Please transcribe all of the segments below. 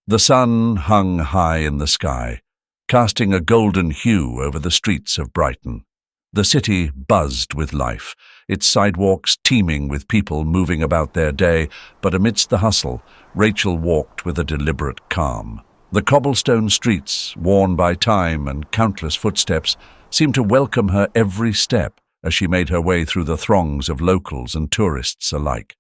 The sun hung high in the sky, casting a golden hue over the streets of Brighton. The city buzzed with life, its sidewalks teeming with people moving about their day, but amidst the hustle, Rachel walked with a deliberate calm. The cobblestone streets, worn by time and countless footsteps, seemed to welcome her every step as she made her way through the throngs of locals and tourists alike.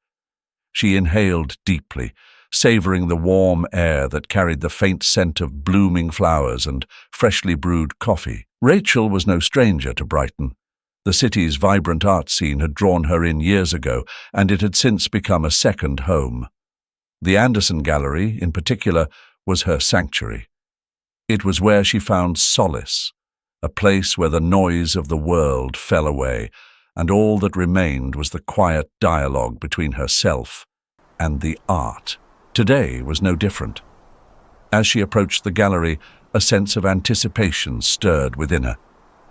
She inhaled deeply, savoring the warm air that carried the faint scent of blooming flowers and freshly brewed coffee. Rachel was no stranger to Brighton. The city's vibrant art scene had drawn her in years ago, and it had since become a second home. The Anderson Gallery, in particular, was her sanctuary. It was where she found solace, a place where the noise of the world fell away, and all that remained was the quiet dialogue between herself and the art. Today was no different. As she approached the gallery, a sense of anticipation stirred within her.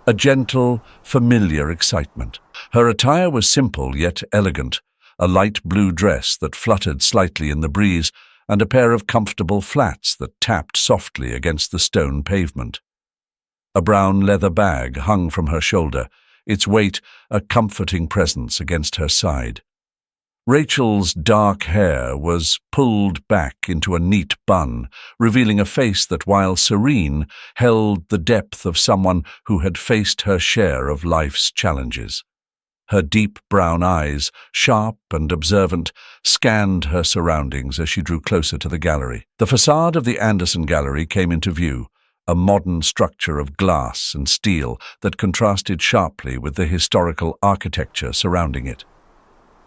A gentle, familiar excitement. Her attire was simple yet elegant, a light blue dress that fluttered slightly in the breeze, and a pair of comfortable flats that tapped softly against the stone pavement. A brown leather bag hung from her shoulder, its weight a comforting presence against her side. Rachel's dark hair was pulled back into a neat bun, revealing a face that, while serene, held the depth of someone who had faced her share of life's challenges. Her deep brown eyes, sharp and observant, scanned her surroundings as she drew closer to the gallery. The facade of the Anderson Gallery came into view, a modern structure of glass and steel that contrasted sharply with the historical architecture surrounding it.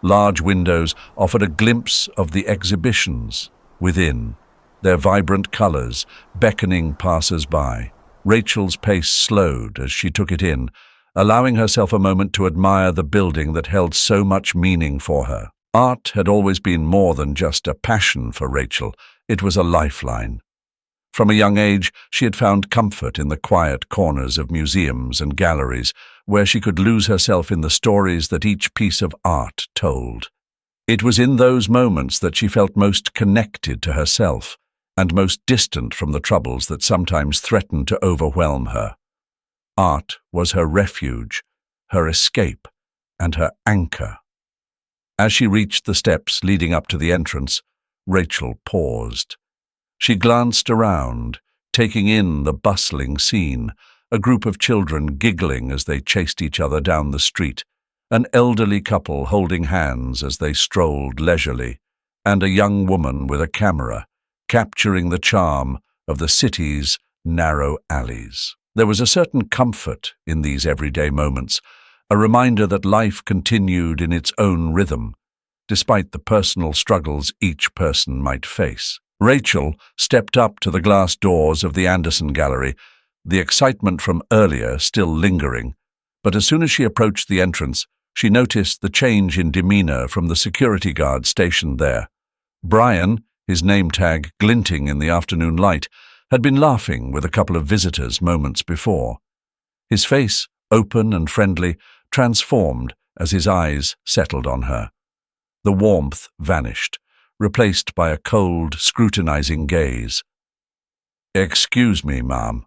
Large windows offered a glimpse of the exhibitions within, their vibrant colors beckoning passers-by. Rachel's pace slowed as she took it in, allowing herself a moment to admire the building that held so much meaning for her. Art had always been more than just a passion for Rachel, it was a lifeline. From a young age, she had found comfort in the quiet corners of museums and galleries, where she could lose herself in the stories that each piece of art told. It was in those moments that she felt most connected to herself, and most distant from the troubles that sometimes threatened to overwhelm her. Art was her refuge, her escape, and her anchor. As she reached the steps leading up to the entrance, Rachel paused. She glanced around, taking in the bustling scene, a group of children giggling as they chased each other down the street, an elderly couple holding hands as they strolled leisurely, and a young woman with a camera, capturing the charm of the city's narrow alleys. There was a certain comfort in these everyday moments, a reminder that life continued in its own rhythm, despite the personal struggles each person might face. Rachel stepped up to the glass doors of the Anderson Gallery, the excitement from earlier still lingering, but as soon as she approached the entrance, she noticed the change in demeanor from the security guard stationed there. Brian, his name tag glinting in the afternoon light, had been laughing with a couple of visitors moments before. His face, open and friendly, transformed as his eyes settled on her. The warmth vanished, replaced by a cold, scrutinizing gaze. "Excuse me, ma'am,"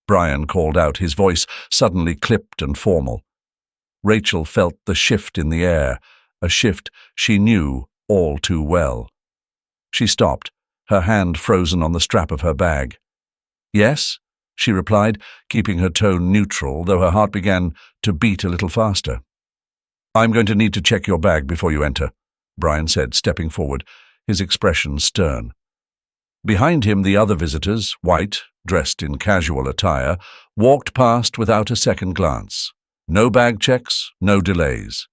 Brian called out, his voice suddenly clipped and formal. Rachel felt the shift in the air, a shift she knew all too well. She stopped, her hand frozen on the strap of her bag. "Yes," she replied, keeping her tone neutral, though her heart began to beat a little faster. "I'm going to need to check your bag before you enter," Brian said, stepping forward, his expression stern. Behind him, the other visitors, white, dressed in casual attire, walked past without a second glance. No bag checks, no delays.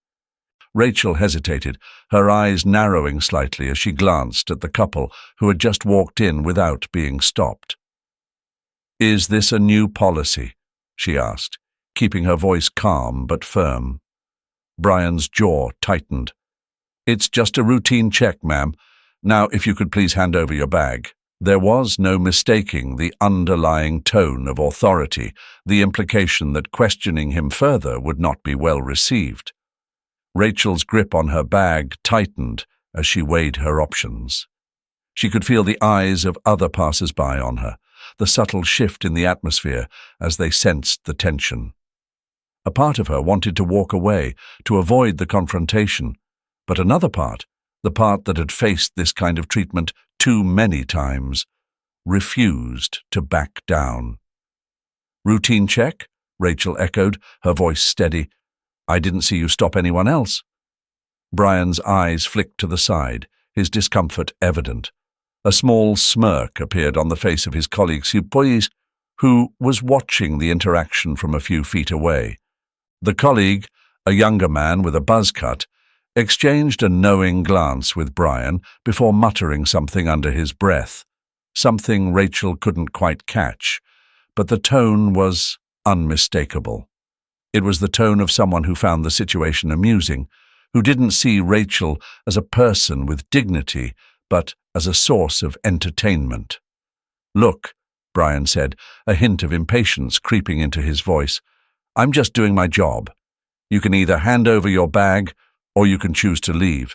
Rachel hesitated, her eyes narrowing slightly as she glanced at the couple who had just walked in without being stopped. "Is this a new policy?" she asked, keeping her voice calm but firm. Brian's jaw tightened. "It's just a routine check, ma'am. Now, if you could please hand over your bag." There was no mistaking the underlying tone of authority, the implication that questioning him further would not be well received. Rachel's grip on her bag tightened as she weighed her options. She could feel the eyes of other passers-by on her, the subtle shift in the atmosphere as they sensed the tension. A part of her wanted to walk away, to avoid the confrontation, but another part, the part that had faced this kind of treatment too many times, refused to back down. "Routine check?" Rachel echoed, her voice steady. "I didn't see you stop anyone else." Brian's eyes flicked to the side, his discomfort evident. A small smirk appeared on the face of his colleague Supois, who was watching the interaction from a few feet away. The colleague, a younger man with a buzz cut, exchanged a knowing glance with Brian before muttering something under his breath, something Rachel couldn't quite catch, but the tone was unmistakable. It was the tone of someone who found the situation amusing, who didn't see Rachel as a person with dignity, but as a source of entertainment. "Look," Brian said, a hint of impatience creeping into his voice, "I'm just doing my job. You can either hand over your bag or you can choose to leave.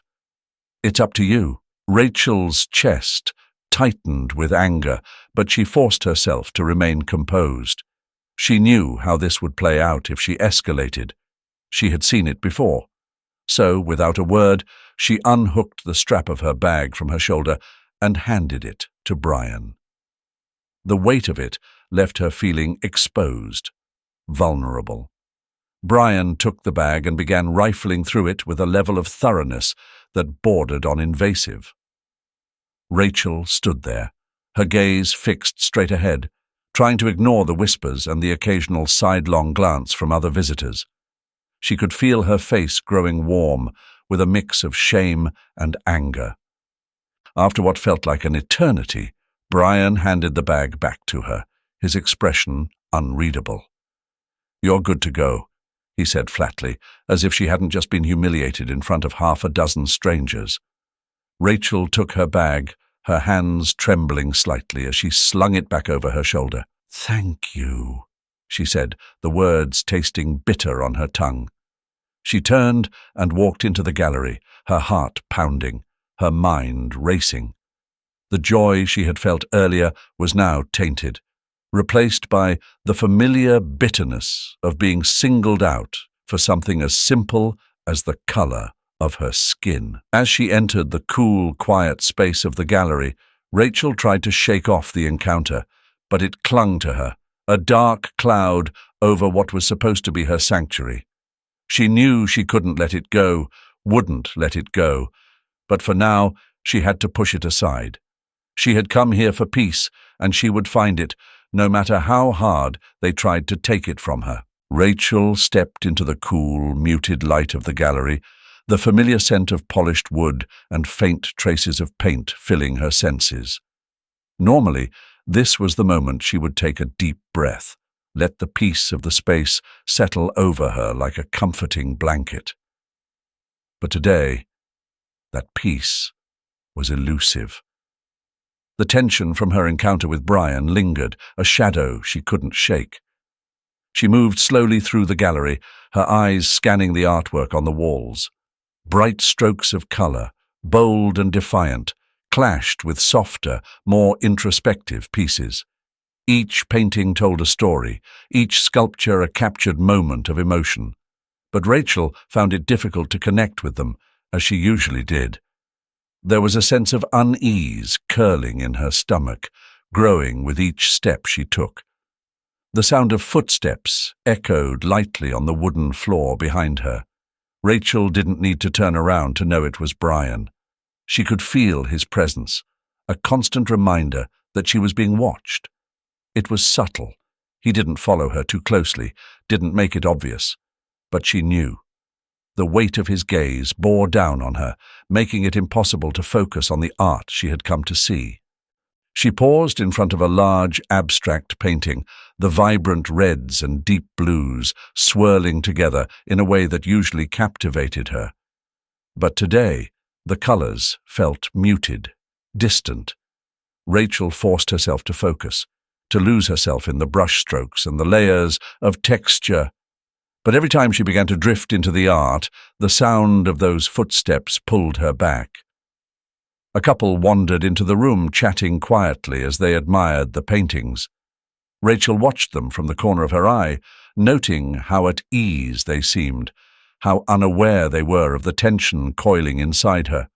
It's up to you." Rachel's chest tightened with anger, but she forced herself to remain composed. She knew how this would play out if she escalated. She had seen it before. So, without a word, she unhooked the strap of her bag from her shoulder and handed it to Brian. The weight of it left her feeling exposed, vulnerable. Brian took the bag and began rifling through it with a level of thoroughness that bordered on invasive. Rachel stood there, her gaze fixed straight ahead, trying to ignore the whispers and the occasional sidelong glance from other visitors. She could feel her face growing warm with a mix of shame and anger. After what felt like an eternity, Brian handed the bag back to her, his expression unreadable. "You're good to go," he said flatly, as if she hadn't just been humiliated in front of half a dozen strangers. Rachel took her bag, her hands trembling slightly as she slung it back over her shoulder. "Thank you," she said, the words tasting bitter on her tongue. She turned and walked into the gallery, her heart pounding, her mind racing. The joy she had felt earlier was now tainted, replaced by the familiar bitterness of being singled out for something as simple as the color of her skin. As she entered the cool, quiet space of the gallery, Rachel tried to shake off the encounter, but it clung to her, a dark cloud over what was supposed to be her sanctuary. She knew she couldn't let it go, wouldn't let it go, but for now she had to push it aside. She had come here for peace, and she would find it, no matter how hard they tried to take it from her. Rachel stepped into the cool, muted light of the gallery, the familiar scent of polished wood and faint traces of paint filling her senses. Normally, this was the moment she would take a deep breath, let the peace of the space settle over her like a comforting blanket. But today, that peace was elusive. The tension from her encounter with Brian lingered, a shadow she couldn't shake. She moved slowly through the gallery, her eyes scanning the artwork on the walls. Bright strokes of color, bold and defiant, clashed with softer, more introspective pieces. Each painting told a story, each sculpture a captured moment of emotion. But Rachel found it difficult to connect with them, as she usually did. There was a sense of unease curling in her stomach, growing with each step she took. The sound of footsteps echoed lightly on the wooden floor behind her. Rachel didn't need to turn around to know it was Brian. She could feel his presence, a constant reminder that she was being watched. It was subtle. He didn't follow her too closely, didn't make it obvious. But she knew. The weight of his gaze bore down on her, making it impossible to focus on the art she had come to see. She paused in front of a large, abstract painting, the vibrant reds and deep blues swirling together in a way that usually captivated her. But today, the colors felt muted, distant. Rachel forced herself to focus, to lose herself in the brushstrokes and the layers of texture. But every time she began to drift into the art, the sound of those footsteps pulled her back. A couple wandered into the room, chatting quietly as they admired the paintings. Rachel watched them from the corner of her eye, noting how at ease they seemed, how unaware they were of the tension coiling inside her.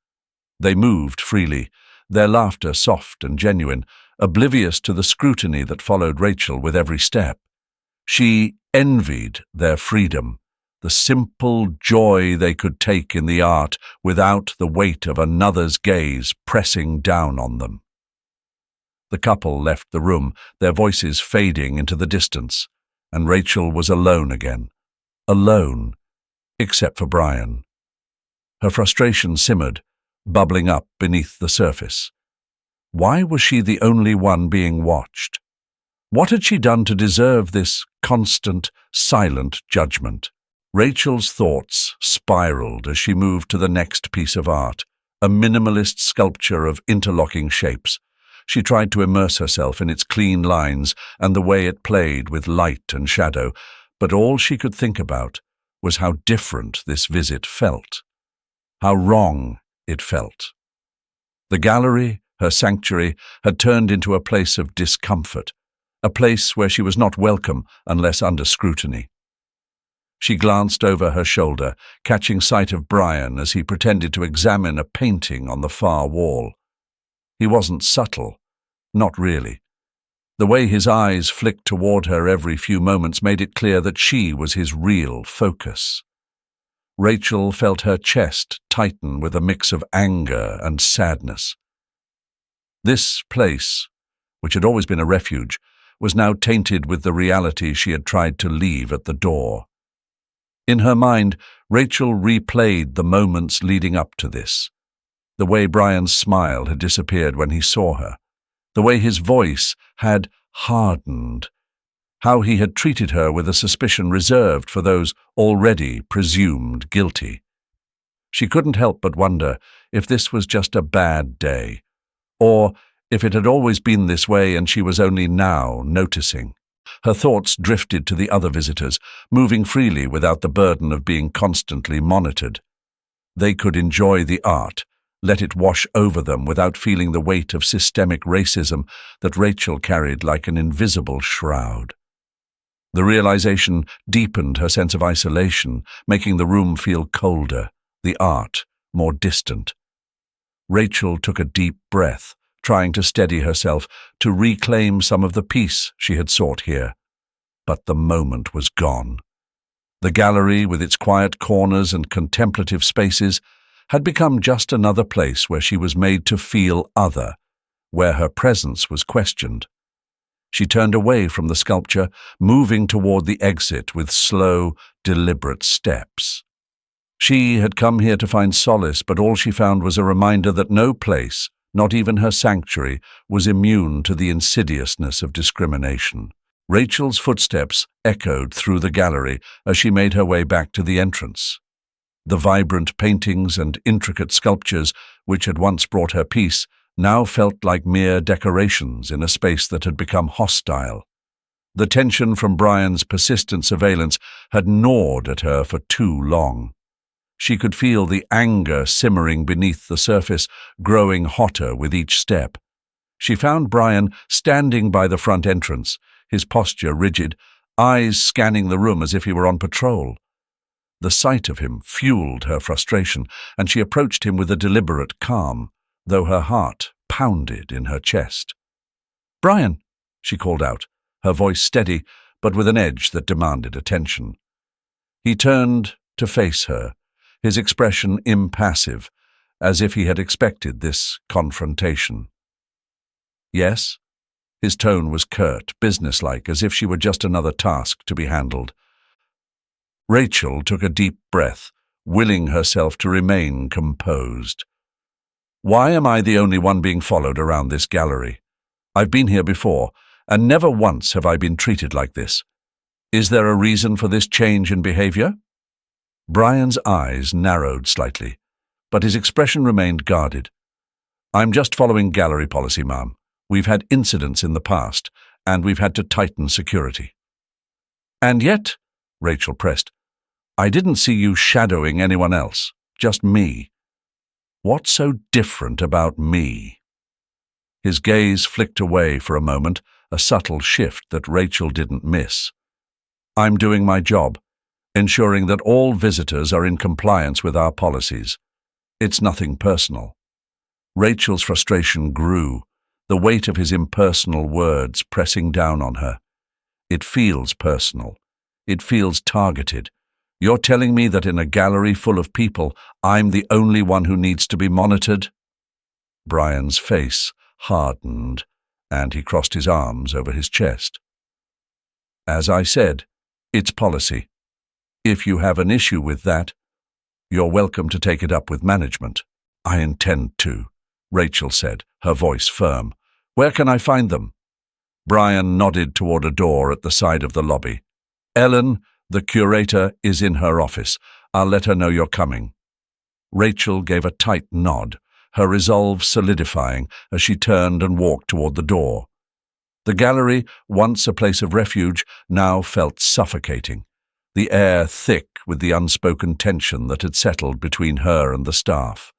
They moved freely, their laughter soft and genuine, oblivious to the scrutiny that followed Rachel with every step. She envied their freedom, the simple joy they could take in the art without the weight of another's gaze pressing down on them. The couple left the room, their voices fading into the distance, and Rachel was alone again. Alone, except for Brian. Her frustration simmered, bubbling up beneath the surface. Why was she the only one being watched? What had she done to deserve this constant, silent judgment? Rachel's thoughts spiraled as she moved to the next piece of art, a minimalist sculpture of interlocking shapes. She tried to immerse herself in its clean lines and the way it played with light and shadow, but all she could think about was how different this visit felt. How wrong it felt. The gallery, her sanctuary, had turned into a place of discomfort, a place where she was not welcome unless under scrutiny. She glanced over her shoulder, catching sight of Brian as he pretended to examine a painting on the far wall. He wasn't subtle, not really. The way his eyes flicked toward her every few moments made it clear that she was his real focus. Rachel felt her chest tighten with a mix of anger and sadness. This place, which had always been a refuge, was now tainted with the reality she had tried to leave at the door. In her mind, Rachel replayed the moments leading up to this. The way Brian's smile had disappeared when he saw her. The way his voice had hardened. How he had treated her with a suspicion reserved for those already presumed guilty. She couldn't help but wonder if this was just a bad day, or if it had always been this way and she was only now noticing. Her thoughts drifted to the other visitors, moving freely without the burden of being constantly monitored. They could enjoy the art, let it wash over them without feeling the weight of systemic racism that Rachel carried like an invisible shroud. The realization deepened her sense of isolation, making the room feel colder, the art more distant. Rachel took a deep breath, trying to steady herself, to reclaim some of the peace she had sought here. But the moment was gone. The gallery, with its quiet corners and contemplative spaces, had become just another place where she was made to feel other, where her presence was questioned. She turned away from the sculpture, moving toward the exit with slow, deliberate steps. She had come here to find solace, but all she found was a reminder that no place, not even her sanctuary, was immune to the insidiousness of discrimination. Rachel's footsteps echoed through the gallery as she made her way back to the entrance. The vibrant paintings and intricate sculptures, which had once brought her peace, now felt like mere decorations in a space that had become hostile. The tension from Brian's persistent surveillance had gnawed at her for too long. She could feel the anger simmering beneath the surface, growing hotter with each step. She found Brian standing by the front entrance, his posture rigid, eyes scanning the room as if he were on patrol. The sight of him fueled her frustration, and she approached him with a deliberate calm, though her heart pounded in her chest. "Brian," she called out, her voice steady, but with an edge that demanded attention. He turned to face her, his expression impassive, as if he had expected this confrontation. "Yes?" His tone was curt, businesslike, as if she were just another task to be handled. Rachel took a deep breath, willing herself to remain composed. "Why am I the only one being followed around this gallery? I've been here before, and never once have I been treated like this. Is there a reason for this change in behavior?" Brian's eyes narrowed slightly, but his expression remained guarded. "I'm just following gallery policy, ma'am. We've had incidents in the past, and we've had to tighten security." "And yet," Rachel pressed, "I didn't see you shadowing anyone else, just me." What's so different about me? His gaze flicked away for a moment, a subtle shift that Rachel didn't miss. I'm doing my job, ensuring that all visitors are in compliance with our policies. It's nothing personal. Rachel's frustration grew, the weight of his impersonal words pressing down on her. It feels personal. It feels targeted. You're telling me that in a gallery full of people, I'm the only one who needs to be monitored? Brian's face hardened, and he crossed his arms over his chest. As I said, it's policy. If you have an issue with that, you're welcome to take it up with management. I intend to, Rachel said, her voice firm. Where can I find them? Brian nodded toward a door at the side of the lobby. Ellen, the curator, is in her office. I'll let her know you're coming. Rachel gave a tight nod, her resolve solidifying as she turned and walked toward the door. The gallery, once a place of refuge, now felt suffocating, the air thick with the unspoken tension that had settled between her and the staff.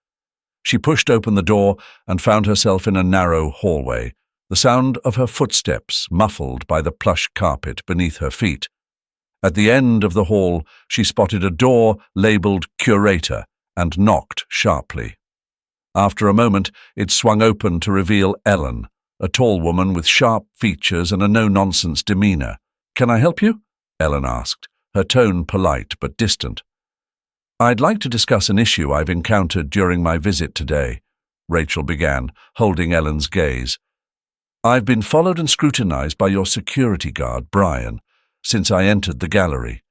She pushed open the door and found herself in a narrow hallway, the sound of her footsteps muffled by the plush carpet beneath her feet. At the end of the hall, she spotted a door labeled Curator and knocked sharply. After a moment, it swung open to reveal Ellen, a tall woman with sharp features and a no-nonsense demeanor. Can I help you? Ellen asked, her tone polite but distant. I'd like to discuss an issue I've encountered during my visit today, Rachel began, holding Ellen's gaze. I've been followed and scrutinized by your security guard, Brian, since I entered the gallery.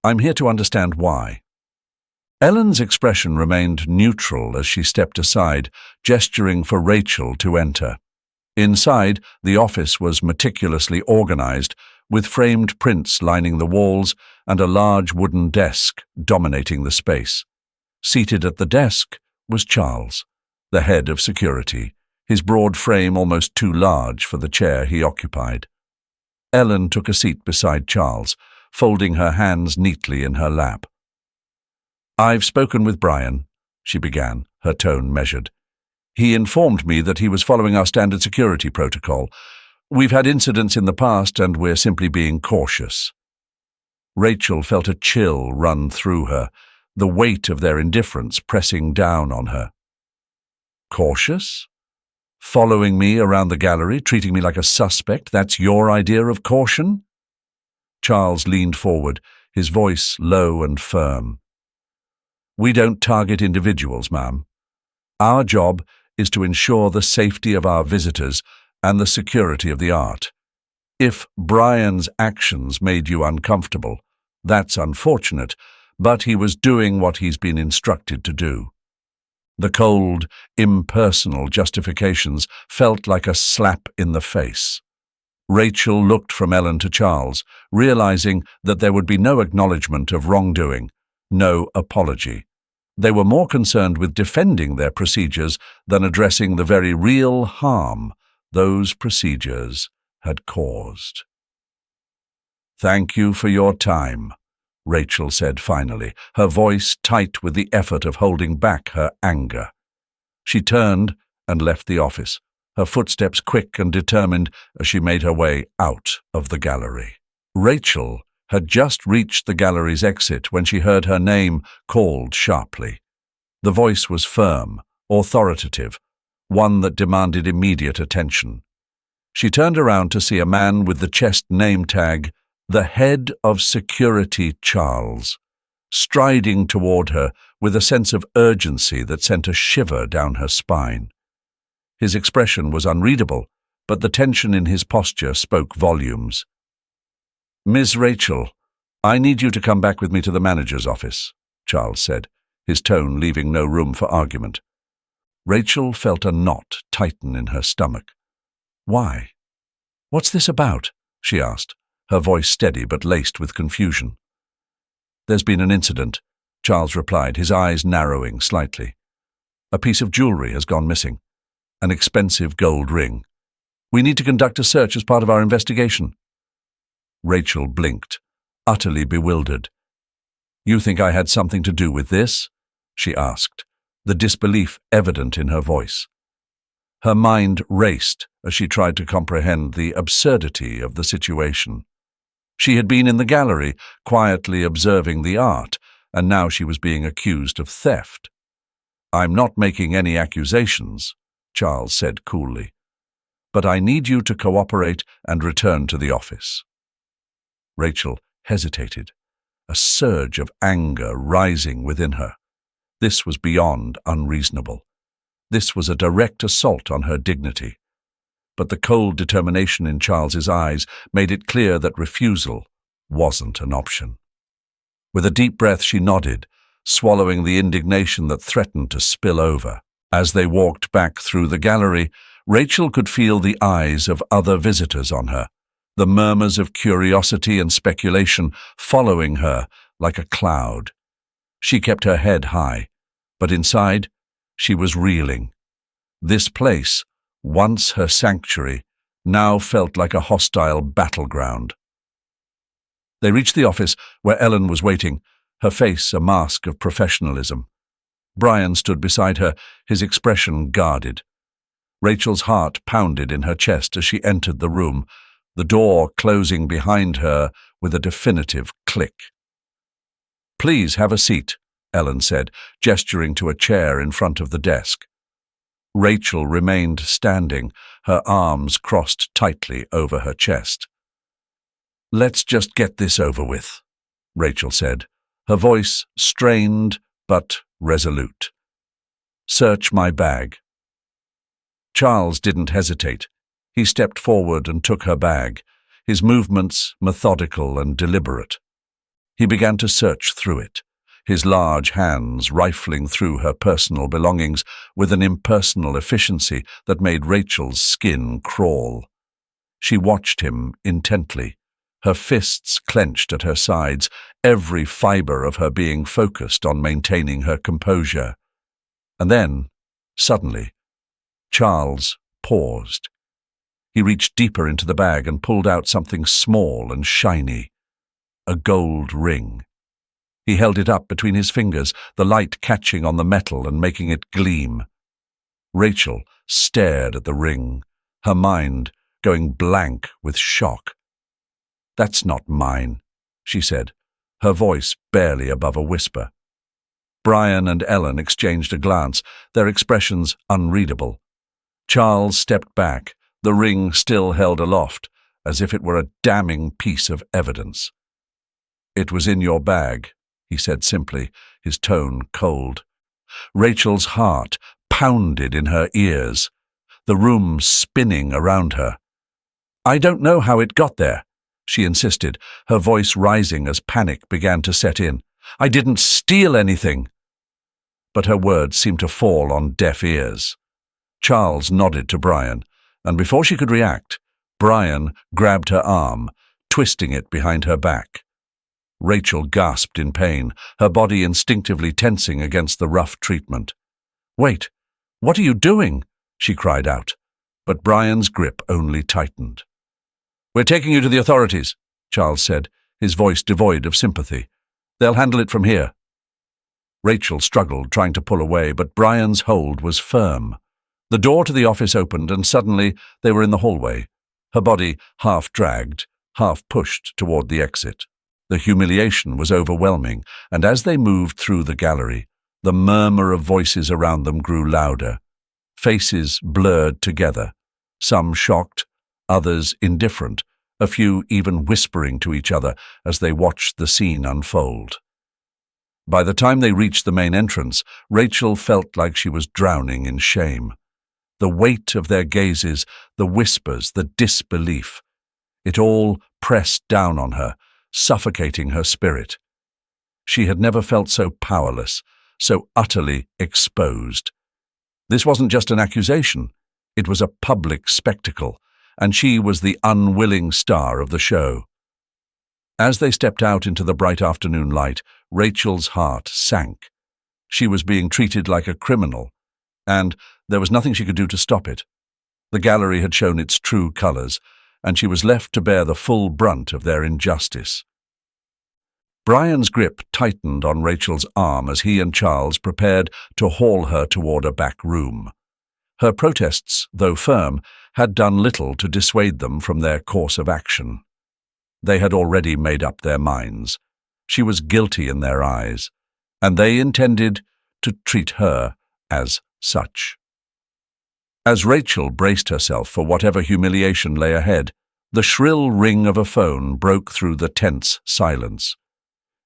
I'm here to understand why. Ellen's expression remained neutral as she stepped aside, gesturing for Rachel to enter. Inside, the office was meticulously organized, with framed prints lining the walls and a large wooden desk dominating the space. Seated at the desk was Charles, the head of security, his broad frame almost too large for the chair he occupied. Ellen took a seat beside Charles, folding her hands neatly in her lap. I've spoken with Brian, she began, her tone measured. He informed me that he was following our standard security protocol. We've had incidents in the past and we're simply being cautious. Rachel felt a chill run through her, the weight of their indifference pressing down on her. Cautious? Following me around the gallery, treating me like a suspect, that's your idea of caution? Charles leaned forward, his voice low and firm. We don't target individuals, ma'am. Our job is to ensure the safety of our visitors and the security of the art. If Brian's actions made you uncomfortable, that's unfortunate, but he was doing what he's been instructed to do. The cold, impersonal justifications felt like a slap in the face. Rachel looked from Ellen to Charles, realizing that there would be no acknowledgement of wrongdoing, no apology. They were more concerned with defending their procedures than addressing the very real harm those procedures had caused. Thank you for your time, Rachel said finally, her voice tight with the effort of holding back her anger. She turned and left the office, her footsteps quick and determined as she made her way out of the gallery. Rachel had just reached the gallery's exit when she heard her name called sharply. The voice was firm, authoritative, one that demanded immediate attention. She turned around to see a man with the chest name tag, the head of security Charles, striding toward her with a sense of urgency that sent a shiver down her spine. His expression was unreadable, but the tension in his posture spoke volumes. Miss Rachel, I need you to come back with me to the manager's office, Charles said, his tone leaving no room for argument. Rachel felt a knot tighten in her stomach. Why? What's this about? She asked, her voice steady but laced with confusion. There's been an incident, Charles replied, his eyes narrowing slightly. A piece of jewelry has gone missing, an expensive gold ring. We need to conduct a search as part of our investigation. Rachel blinked, utterly bewildered. You think I had something to do with this? She asked, the disbelief evident in her voice. Her mind raced as she tried to comprehend the absurdity of the situation. She had been in the gallery, quietly observing the art, and now she was being accused of theft. "I'm not making any accusations," Charles said coolly, "but I need you to cooperate and return to the office." Rachel hesitated, a surge of anger rising within her. This was beyond unreasonable. This was a direct assault on her dignity. But the cold determination in Charles's eyes made it clear that refusal wasn't an option. With a deep breath, she nodded, swallowing the indignation that threatened to spill over. As they walked back through the gallery, Rachel could feel the eyes of other visitors on her, the murmurs of curiosity and speculation following her like a cloud. She kept her head high, but inside, she was reeling. This place, once her sanctuary, now felt like a hostile battleground. They reached the office where Ellen was waiting, her face a mask of professionalism. Brian stood beside her, his expression guarded. Rachel's heart pounded in her chest as she entered the room, the door closing behind her with a definitive click. "Please have a seat," Ellen said, gesturing to a chair in front of the desk. Rachel remained standing, her arms crossed tightly over her chest. "Let's just get this over with," Rachel said, her voice strained but resolute. "Search my bag." Charles didn't hesitate. He stepped forward and took her bag, his movements methodical and deliberate. He began to search through it, his large hands rifling through her personal belongings with an impersonal efficiency that made Rachel's skin crawl. She watched him intently, her fists clenched at her sides, every fiber of her being focused on maintaining her composure. And then, suddenly, Charles paused. He reached deeper into the bag and pulled out something small and shiny, a gold ring. He held it up between his fingers, the light catching on the metal and making it gleam. Rachel stared at the ring, her mind going blank with shock. "That's not mine," she said, her voice barely above a whisper. Brian and Ellen exchanged a glance, their expressions unreadable. Charles stepped back, the ring still held aloft, as if it were a damning piece of evidence. "It was in your bag," he said simply, his tone cold. Rachel's heart pounded in her ears, the room spinning around her. "I don't know how it got there," she insisted, her voice rising as panic began to set in. "I didn't steal anything." But her words seemed to fall on deaf ears. Charles nodded to Brian, and before she could react, Brian grabbed her arm, twisting it behind her back. Rachel gasped in pain, her body instinctively tensing against the rough treatment. "Wait, what are you doing?" she cried out, but Brian's grip only tightened. "We're taking you to the authorities," Charles said, his voice devoid of sympathy. "They'll handle it from here." Rachel struggled, trying to pull away, but Brian's hold was firm. The door to the office opened, and suddenly they were in the hallway, her body half dragged, half pushed toward the exit. The humiliation was overwhelming, and as they moved through the gallery, the murmur of voices around them grew louder. Faces blurred together, some shocked, others indifferent, a few even whispering to each other as they watched the scene unfold. By the time they reached the main entrance, Rachel felt like she was drowning in shame. The weight of their gazes, the whispers, the disbelief, it all pressed down on her, suffocating her spirit. She had never felt so powerless, so utterly exposed. This wasn't just an accusation, it was a public spectacle, and she was the unwilling star of the show. As they stepped out into the bright afternoon light, Rachel's heart sank. She was being treated like a criminal, and there was nothing she could do to stop it. The gallery had shown its true colors, and she was left to bear the full brunt of their injustice. Brian's grip tightened on Rachel's arm as he and Charles prepared to haul her toward a back room. Her protests, though firm, had done little to dissuade them from their course of action. They had already made up their minds. She was guilty in their eyes, and they intended to treat her as such. As Rachel braced herself for whatever humiliation lay ahead, the shrill ring of a phone broke through the tense silence.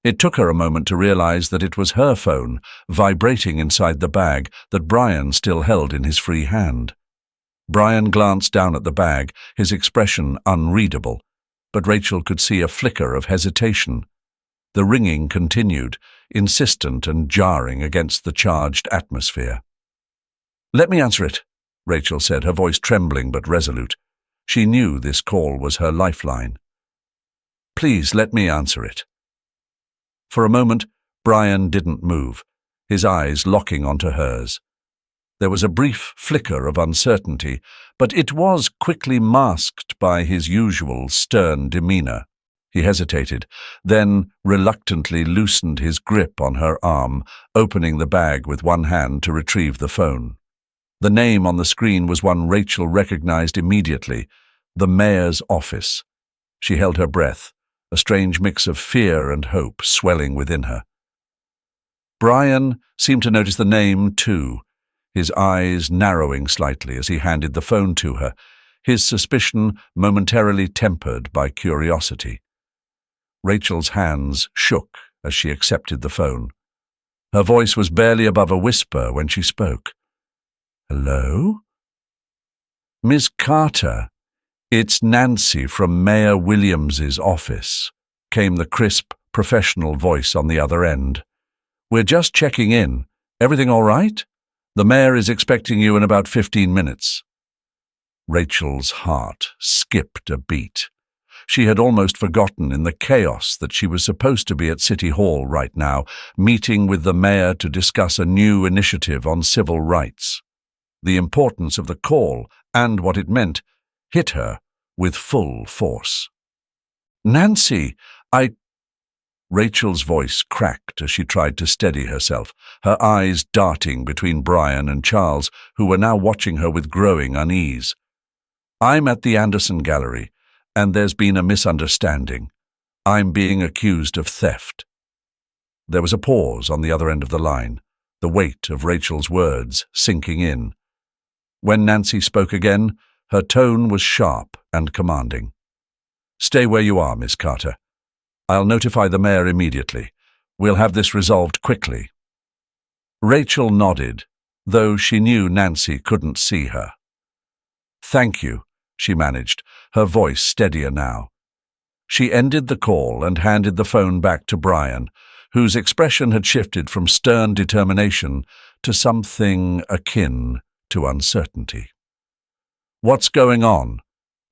It took her a moment to realize that it was her phone, vibrating inside the bag that Brian still held in his free hand. Brian glanced down at the bag, his expression unreadable, but Rachel could see a flicker of hesitation. The ringing continued, insistent and jarring against the charged atmosphere. "Let me answer it," Rachel said, her voice trembling but resolute. She knew this call was her lifeline. "Please let me answer it." For a moment, Brian didn't move, his eyes locking onto hers. There was a brief flicker of uncertainty, but it was quickly masked by his usual stern demeanor. He hesitated, then reluctantly loosened his grip on her arm, opening the bag with one hand to retrieve the phone. The name on the screen was one Rachel recognized immediately, the mayor's office. She held her breath, a strange mix of fear and hope swelling within her. Brian seemed to notice the name too, his eyes narrowing slightly as he handed the phone to her, his suspicion momentarily tempered by curiosity. Rachel's hands shook as she accepted the phone. Her voice was barely above a whisper when she spoke. "Hello? Miss Carter, it's Nancy from Mayor Williams's office," came the crisp, professional voice on the other end. "We're just checking in. Everything all right? The mayor is expecting you in about 15 minutes. Rachel's heart skipped a beat. She had almost forgotten in the chaos that she was supposed to be at City Hall right now, meeting with the mayor to discuss a new initiative on civil rights. The importance of the call and what it meant hit her with full force. "Nancy, Rachel's voice cracked as she tried to steady herself, her eyes darting between Brian and Charles, who were now watching her with growing unease. "I'm at the Anderson Gallery, and there's been a misunderstanding. I'm being accused of theft." There was a pause on the other end of the line, the weight of Rachel's words sinking in. When Nancy spoke again, her tone was sharp and commanding. "Stay where you are, Miss Carter. I'll notify the mayor immediately. We'll have this resolved quickly." Rachel nodded, though she knew Nancy couldn't see her. "Thank you," she managed, her voice steadier now. She ended the call and handed the phone back to Brian, whose expression had shifted from stern determination to something akin to uncertainty. "What's going on?"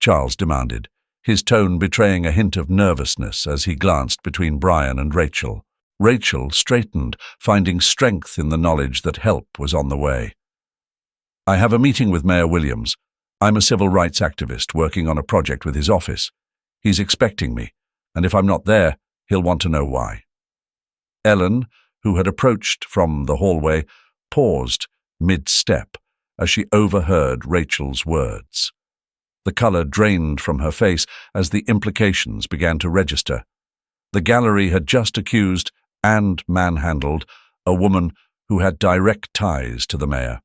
Charles demanded, his tone betraying a hint of nervousness as he glanced between Brian and Rachel. Rachel straightened, finding strength in the knowledge that help was on the way. "I have a meeting with Mayor Williams. I'm a civil rights activist working on a project with his office. He's expecting me, and if I'm not there, he'll want to know why." Ellen, who had approached from the hallway, paused mid-step as she overheard Rachel's words. The color drained from her face as the implications began to register. The gallery had just accused and manhandled a woman who had direct ties to the mayor.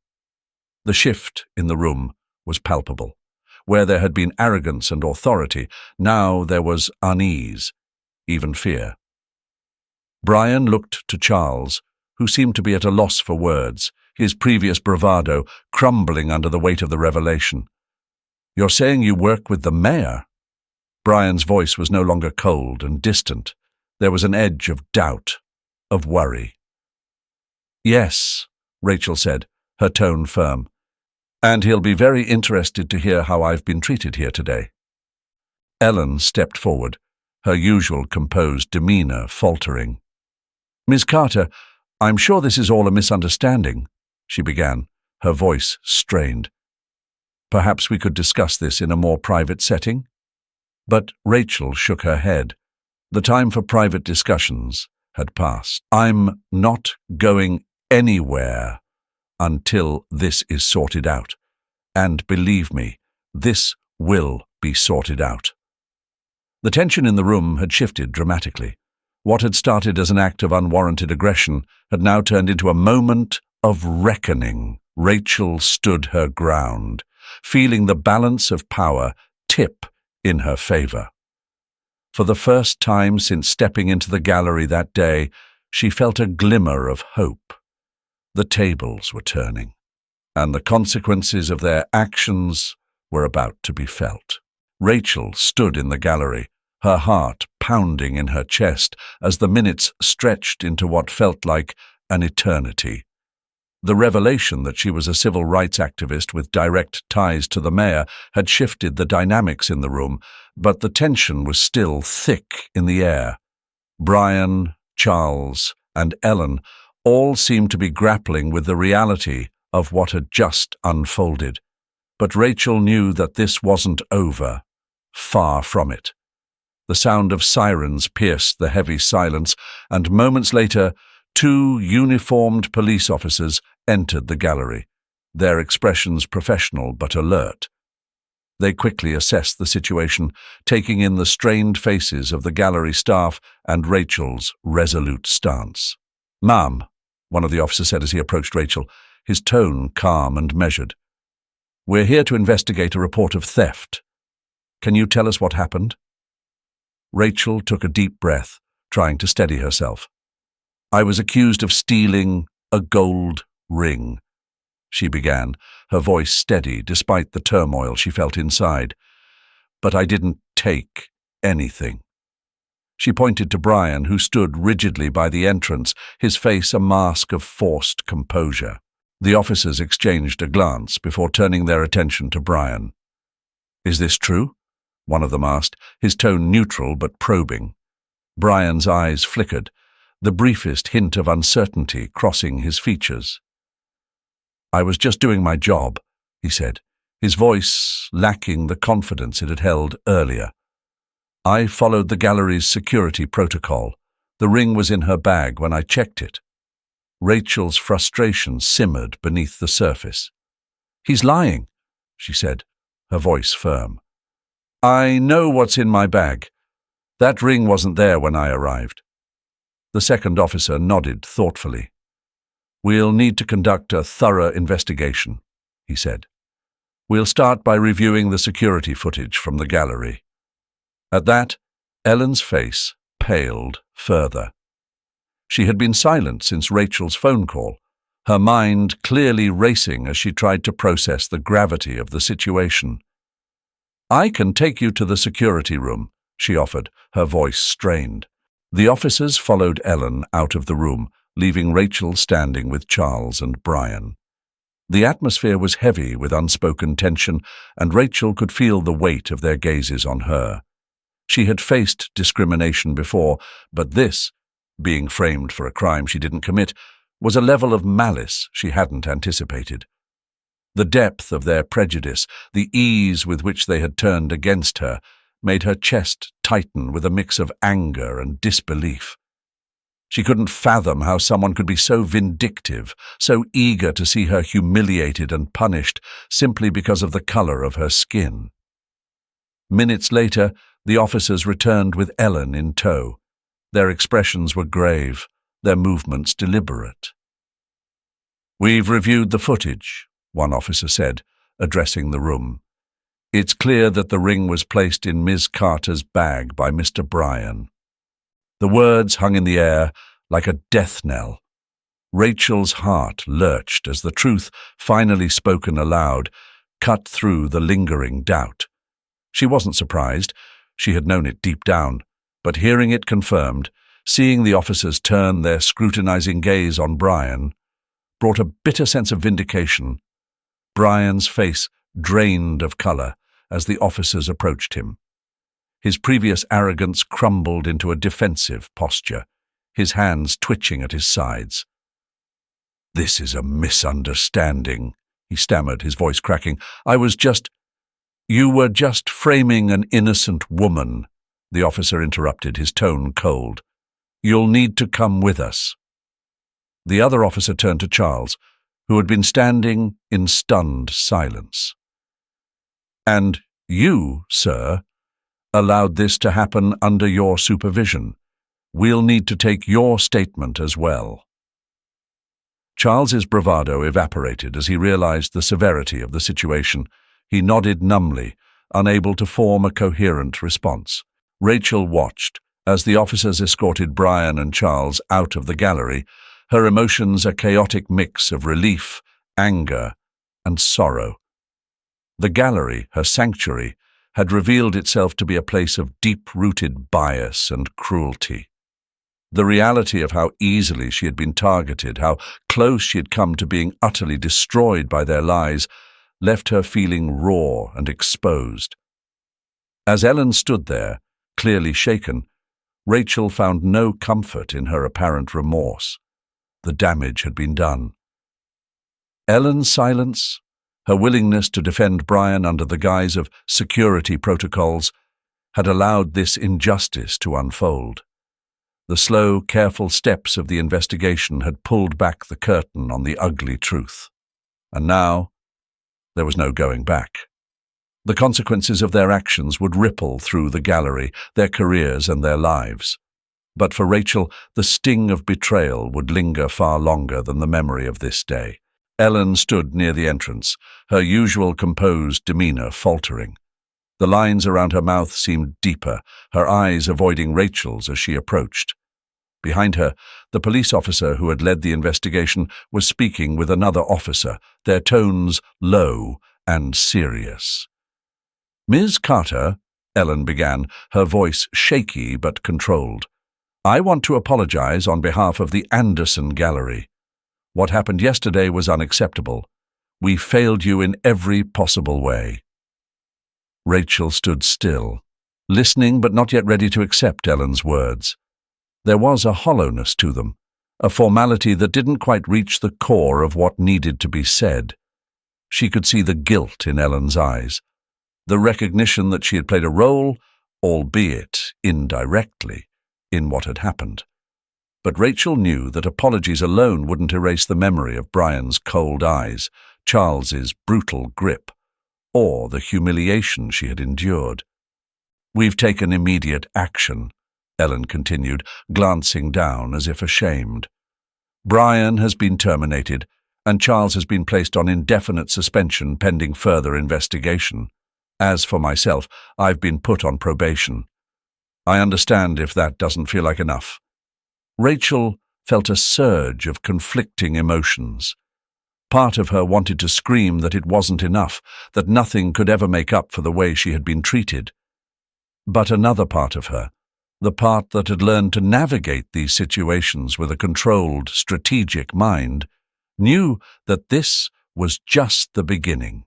The shift in the room was palpable. Where there had been arrogance and authority, now there was unease, even fear. Brian looked to Charles, who seemed to be at a loss for words, his previous bravado crumbling under the weight of the revelation. "You're saying you work with the mayor?" Brian's voice was no longer cold and distant. There was an edge of doubt, of worry. "Yes," Rachel said, her tone firm. "And he'll be very interested to hear how I've been treated here today." Ellen stepped forward, her usual composed demeanor faltering. "Miss Carter, I'm sure this is all a misunderstanding," she began, her voice strained. "Perhaps we could discuss this in a more private setting?" But Rachel shook her head. The time for private discussions had passed. I'm not going anywhere until this is sorted out. And believe me, this will be sorted out. The tension in the room had shifted dramatically. What had started as an act of unwarranted aggression had now turned into a moment of reckoning. Rachel stood her ground, feeling the balance of power tip in her favor. For the first time since stepping into the gallery that day, she felt a glimmer of hope. The tables were turning, and the consequences of their actions were about to be felt. Rachel stood in the gallery, her heart pounding in her chest as the minutes stretched into what felt like an eternity. The revelation that she was a civil rights activist with direct ties to the mayor had shifted the dynamics in the room, but the tension was still thick in the air. Brian, Charles, and Ellen all seemed to be grappling with the reality of what had just unfolded. But Rachel knew that this wasn't over. Far from it. The sound of sirens pierced the heavy silence, and moments later, 2 uniformed police officers entered the gallery, their expressions professional but alert. They quickly assessed the situation, taking in the strained faces of the gallery staff and Rachel's resolute stance. "Ma'am," one of the officers said as he approached Rachel, his tone calm and measured. "We're here to investigate a report of theft. Can you tell us what happened?" Rachel took a deep breath, trying to steady herself. "I was accused of stealing a gold ring," she began, her voice steady despite the turmoil she felt inside. "But I didn't take anything." She pointed to Brian, who stood rigidly by the entrance, his face a mask of forced composure. The officers exchanged a glance before turning their attention to Brian. "Is this true?" one of them asked, his tone neutral but probing. Brian's eyes flickered, the briefest hint of uncertainty crossing his features. "I was just doing my job," he said, his voice lacking the confidence it had held earlier. "I followed the gallery's security protocol. The ring was in her bag when I checked it." Rachel's frustration simmered beneath the surface. "He's lying," she said, her voice firm. "I know what's in my bag. That ring wasn't there when I arrived." The second officer nodded thoughtfully. "We'll need to conduct a thorough investigation," he said. "We'll start by reviewing the security footage from the gallery." At that, Ellen's face paled further. She had been silent since Rachel's phone call, her mind clearly racing as she tried to process the gravity of the situation. "I can take you to the security room," she offered, her voice strained. The officers followed Ellen out of the room, leaving Rachel standing with Charles and Brian. The atmosphere was heavy with unspoken tension, and Rachel could feel the weight of their gazes on her. She had faced discrimination before, but this, being framed for a crime she didn't commit, was a level of malice she hadn't anticipated. The depth of their prejudice, the ease with which they had turned against her, made her chest tighten with a mix of anger and disbelief. She couldn't fathom how someone could be so vindictive, so eager to see her humiliated and punished simply because of the color of her skin. Minutes later, the officers returned with Ellen in tow. Their expressions were grave, their movements deliberate. "We've reviewed the footage," one officer said, addressing the room. "It's clear that the ring was placed in Ms. Carter's bag by Mr. Brian." The words hung in the air like a death knell. Rachel's heart lurched as the truth, finally spoken aloud, cut through the lingering doubt. She wasn't surprised. She had known it deep down. But hearing it confirmed, seeing the officers turn their scrutinizing gaze on Brian, brought a bitter sense of vindication. Brian's face drained of color as the officers approached him. His previous arrogance crumbled into a defensive posture, his hands twitching at his sides. "This is a misunderstanding," he stammered, his voice cracking. "You were just framing an innocent woman," The officer interrupted, his tone cold. "You'll need to come with us." The other officer turned to Charles, who had been standing in stunned silence. "And you, sir, allowed this to happen under your supervision. We'll need to take your statement as well." Charles's bravado evaporated as he realized the severity of the situation. He nodded numbly, unable to form a coherent response. Rachel watched as the officers escorted Brian and Charles out of the gallery, her emotions a chaotic mix of relief, anger, and sorrow. The gallery, her sanctuary, had revealed itself to be a place of deep-rooted bias and cruelty. The reality of how easily she had been targeted, how close she had come to being utterly destroyed by their lies, left her feeling raw and exposed. As Ellen stood there, clearly shaken, Rachel found no comfort in her apparent remorse. The damage had been done. Ellen's silence, her willingness to defend Brian under the guise of security protocols, had allowed this injustice to unfold. The slow, careful steps of the investigation had pulled back the curtain on the ugly truth. And now, there was no going back. The consequences of their actions would ripple through the gallery, their careers and their lives. But for Rachel, the sting of betrayal would linger far longer than the memory of this day. Ellen stood near the entrance, her usual composed demeanor faltering. The lines around her mouth seemed deeper, her eyes avoiding Rachel's as she approached. Behind her, the police officer who had led the investigation was speaking with another officer, their tones low and serious. "Ms. Carter," Ellen began, her voice shaky but controlled, "I want to apologize on behalf of the Anderson Gallery. What happened yesterday was unacceptable. We failed you in every possible way." Rachel stood still, listening but not yet ready to accept Ellen's words. There was a hollowness to them, a formality that didn't quite reach the core of what needed to be said. She could see the guilt in Ellen's eyes, the recognition that she had played a role, albeit indirectly, in what had happened. But Rachel knew that apologies alone wouldn't erase the memory of Brian's cold eyes, Charles's brutal grip, or the humiliation she had endured. "We've taken immediate action," Ellen continued, glancing down as if ashamed. "Brian has been terminated, and Charles has been placed on indefinite suspension pending further investigation. As for myself, I've been put on probation. I understand if that doesn't feel like enough." Rachel felt a surge of conflicting emotions. Part of her wanted to scream that it wasn't enough, that nothing could ever make up for the way she had been treated. But another part of her, the part that had learned to navigate these situations with a controlled, strategic mind, knew that this was just the beginning.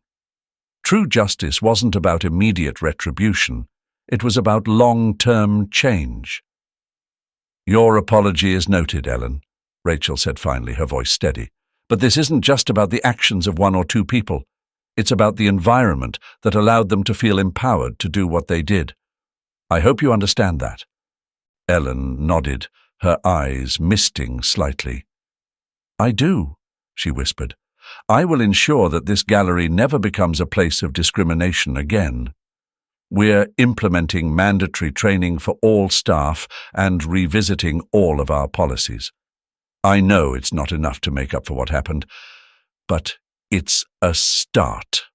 True justice wasn't about immediate retribution. It was about long-term change. "Your apology is noted, Ellen," Rachel said finally, her voice steady. "But this isn't just about the actions of one or two people. It's about the environment that allowed them to feel empowered to do what they did. I hope you understand that." Ellen nodded, her eyes misting slightly. "I do," she whispered. "I will ensure that this gallery never becomes a place of discrimination again. We're implementing mandatory training for all staff and revisiting all of our policies. I know it's not enough to make up for what happened, but it's a start."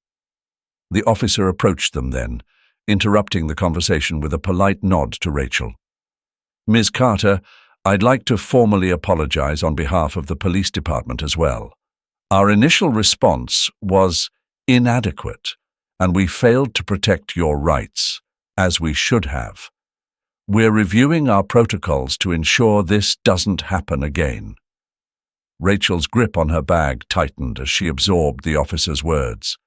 The officer approached them then, interrupting the conversation with a polite nod to Rachel. "Ms. Carter, I'd like to formally apologize on behalf of the police department as well. Our initial response was inadequate, and we failed to protect your rights, as we should have. We're reviewing our protocols to ensure this doesn't happen again." Rachel's grip on her bag tightened as she absorbed the officer's words.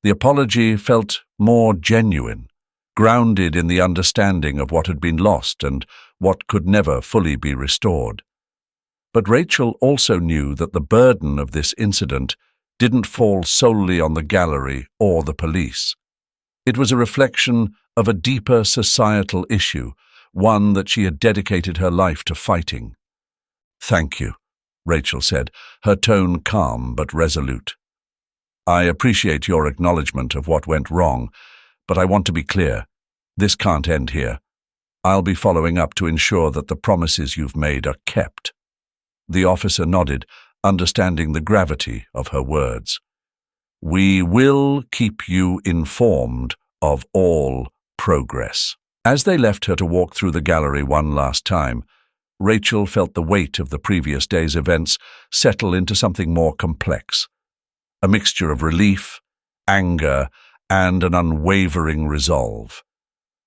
The apology felt more genuine, grounded in the understanding of what had been lost and what could never fully be restored. But Rachel also knew that the burden of this incident didn't fall solely on the gallery or the police. It was a reflection of a deeper societal issue, one that she had dedicated her life to fighting. "Thank you," Rachel said, her tone calm but resolute. "I appreciate your acknowledgement of what went wrong, but I want to be clear. This can't end here. I'll be following up to ensure that the promises you've made are kept." The officer nodded, understanding the gravity of her words. "We will keep you informed of all progress." As they left her to walk through the gallery one last time, Rachel felt the weight of the previous day's events settle into something more complex. A mixture of relief, anger, and an unwavering resolve.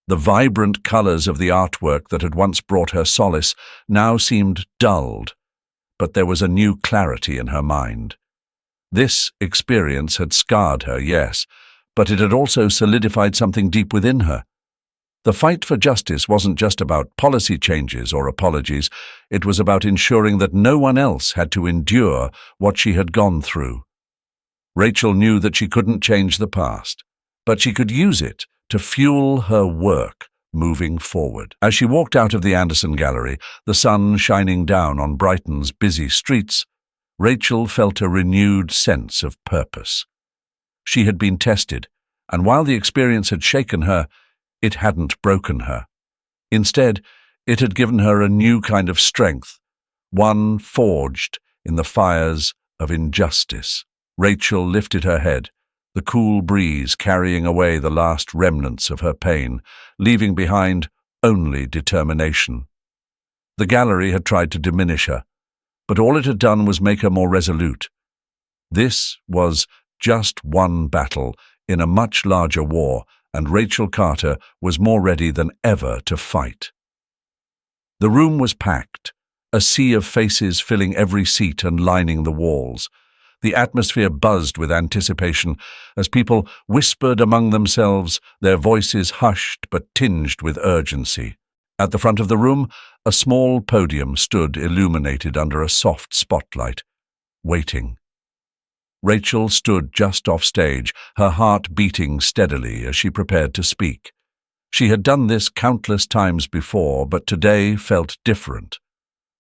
The vibrant colors of the artwork that had once brought her solace now seemed dulled, but there was a new clarity in her mind. This experience had scarred her, yes, but it had also solidified something deep within her. The fight for justice wasn't just about policy changes or apologies, it was about ensuring that no one else had to endure what she had gone through. Rachel knew that she couldn't change the past, but she could use it to fuel her work moving forward. As she walked out of the Anderson Gallery, the sun shining down on Brighton's busy streets, Rachel felt a renewed sense of purpose. She had been tested, and while the experience had shaken her, it hadn't broken her. Instead, it had given her a new kind of strength, one forged in the fires of injustice. Rachel lifted her head, the cool breeze carrying away the last remnants of her pain, leaving behind only determination. The gallery had tried to diminish her, but all it had done was make her more resolute. This was just one battle in a much larger war, and Rachel Carter was more ready than ever to fight. The room was packed, a sea of faces filling every seat and lining the walls. The atmosphere buzzed with anticipation as people whispered among themselves, their voices hushed but tinged with urgency. At the front of the room, a small podium stood illuminated under a soft spotlight, waiting. Rachel stood just off stage, her heart beating steadily as she prepared to speak. She had done this countless times before, but today felt different,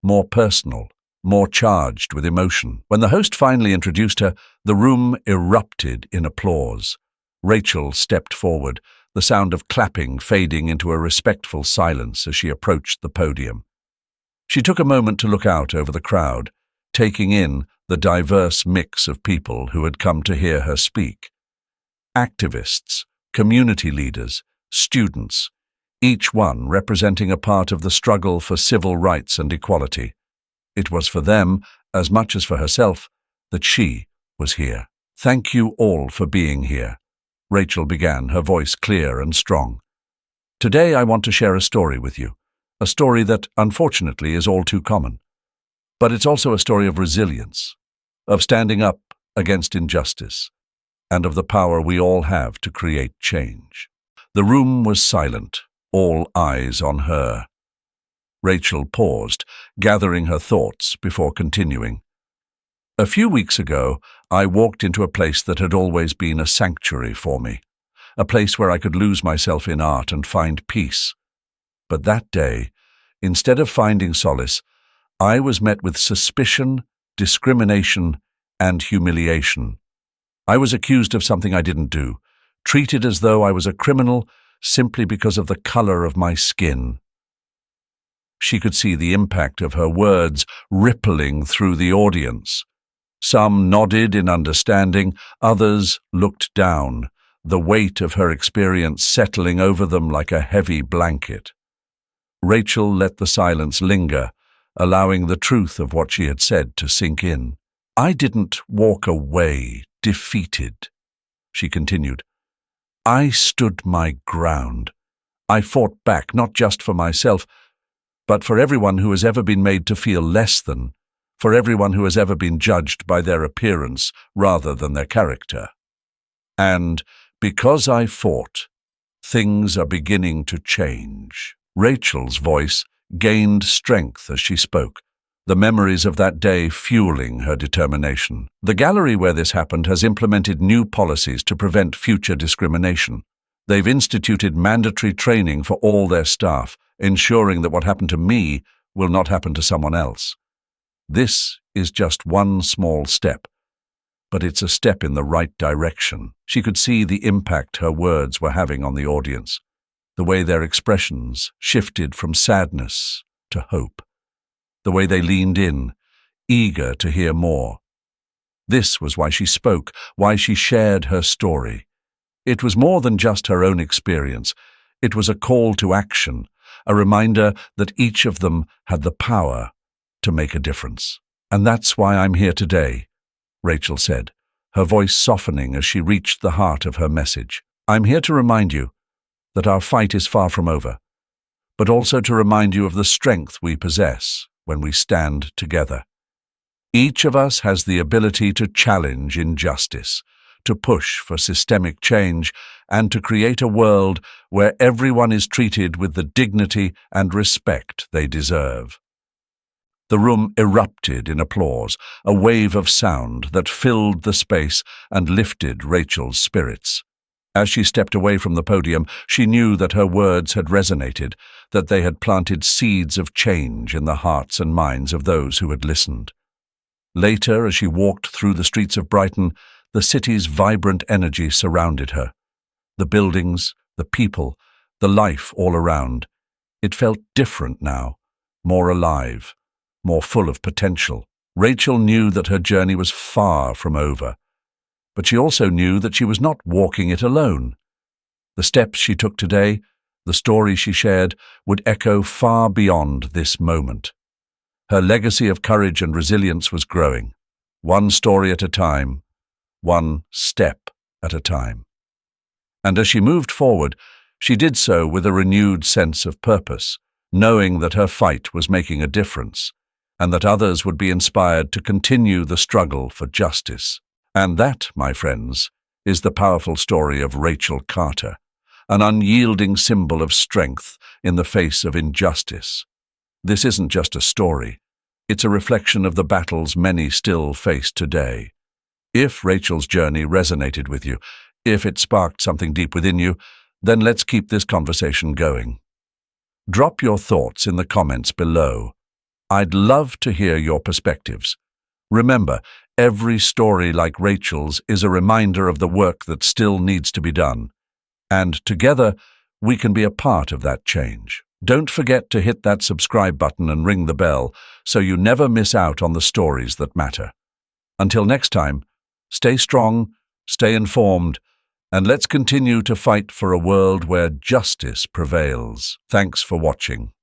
more personal, more charged with emotion. When the host finally introduced her, the room erupted in applause. Rachel stepped forward, the sound of clapping fading into a respectful silence as she approached the podium. She took a moment to look out over the crowd, taking in the diverse mix of people who had come to hear her speak. Activists, community leaders, students, each one representing a part of the struggle for civil rights and equality. It was for them, as much as for herself, that she was here. "Thank you all for being here," Rachel began, her voice clear and strong. "Today I want to share a story with you, a story that, unfortunately, is all too common. But it's also a story of resilience, of standing up against injustice, and of the power we all have to create change." The room was silent, all eyes on her. Rachel paused, gathering her thoughts before continuing. "A few weeks ago, I walked into a place that had always been a sanctuary for me, a place where I could lose myself in art and find peace. But that day, instead of finding solace, I was met with suspicion, discrimination, and humiliation. I was accused of something I didn't do, treated as though I was a criminal simply because of the color of my skin." She could see the impact of her words rippling through the audience. Some nodded in understanding, others looked down, the weight of her experience settling over them like a heavy blanket. Rachel let the silence linger, allowing the truth of what she had said to sink in. "I didn't walk away defeated," she continued. "I stood my ground. I fought back, not just for myself, but for everyone who has ever been made to feel less than, for everyone who has ever been judged by their appearance rather than their character. And because I fought, things are beginning to change." Rachel's voice gained strength as she spoke, the memories of that day fueling her determination. "The gallery where this happened has implemented new policies to prevent future discrimination. They've instituted mandatory training for all their staff, ensuring that what happened to me will not happen to someone else. This is just one small step, but it's a step in the right direction. She could see the impact her words were having on the audience, the way their expressions shifted from sadness to hope, the way they leaned in, eager to hear more. This was why she spoke, why she shared her story. It was more than just her own experience. It was a call to action, a reminder that each of them had the power to make a difference. "And that's why I'm here today," Rachel said, her voice softening as she reached the heart of her message. "I'm here to remind you that our fight is far from over, but also to remind you of the strength we possess when we stand together. Each of us has the ability to challenge injustice, to push for systemic change, and to create a world where everyone is treated with the dignity and respect they deserve." The room erupted in applause, a wave of sound that filled the space and lifted Rachel's spirits. As she stepped away from the podium, she knew that her words had resonated, that they had planted seeds of change in the hearts and minds of those who had listened. Later, as she walked through the streets of Brighton, the city's vibrant energy surrounded her. The buildings, the people, the life all around. It felt different now, more alive, more full of potential. Rachel knew that her journey was far from over, but she also knew that she was not walking it alone. The steps she took today, the story she shared, would echo far beyond this moment. Her legacy of courage and resilience was growing, one story at a time, one step at a time. And as she moved forward, she did so with a renewed sense of purpose, knowing that her fight was making a difference, and that others would be inspired to continue the struggle for justice. And that, my friends, is the powerful story of Rachel Carter, an unyielding symbol of strength in the face of injustice. This isn't just a story. It's a reflection of the battles many still face today. If Rachel's journey resonated with you, if it sparked something deep within you, then let's keep this conversation going. Drop your thoughts in the comments below. I'd love to hear your perspectives. Remember, every story like Rachel's is a reminder of the work that still needs to be done, and together we can be a part of that change. Don't forget to hit that subscribe button and ring the bell so you never miss out on the stories that matter. Until next time, stay strong, stay informed, and let's continue to fight for a world where justice prevails. Thanks for watching.